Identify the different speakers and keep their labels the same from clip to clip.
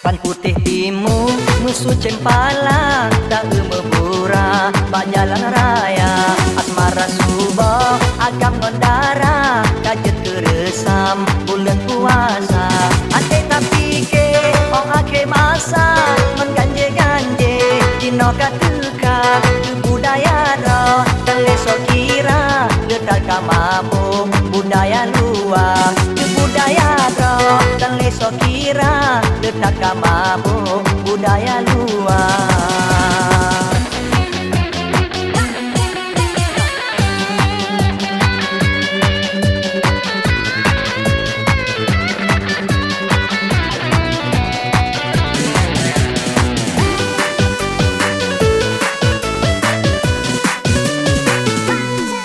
Speaker 1: Ban putih timu musuh cempala tak memura bak jalan raya asmara subuh agam ngondara kajet keresam bulan puasa ate tapi ke ong ake masa mengganje-ganje dino katuka budaya ro teleso kira letak kamamu budaya luar budaya ro teleso kira letak kamamu budaya luar.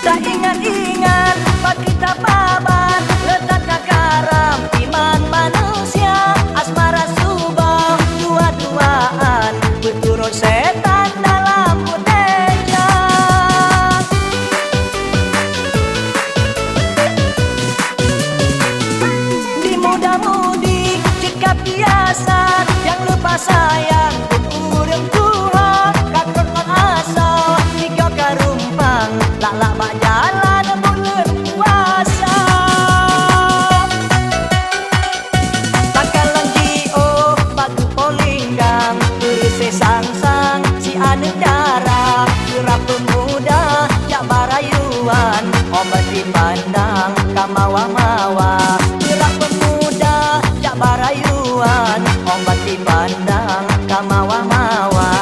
Speaker 1: Tak ingat-ingat pak kita pabat letak kakaram iman manusia asmara subuh dua-duaan berturut setan dalam puteja di muda-mudi jika biasa yang lupa sayang urang Tuhan kakon ngon aso tiga karumpang lak bak jalan bulan puasa takkan lanjio batu polinggang berse sang-sang si ane darah gerap pemuda jak barayuan obat dipandang kamawa-mawa gerap pemuda jak barayuan obat dipandang kamawa-mawa.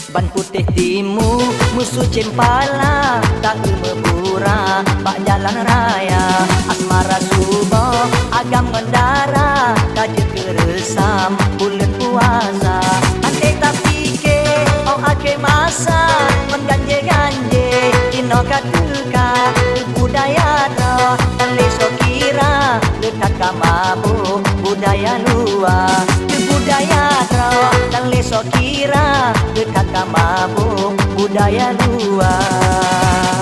Speaker 1: Ban putih timu musuh cempala tak memura bak jalan raya asmara subuh agam mendara kajet keresam bulan puasa ate tapi ke oh ake masa mengganje-ganje dino katuka budaya ro teleso kira letak kamamu budaya luar budaya ro teleso kira letak kamamu budaya luar.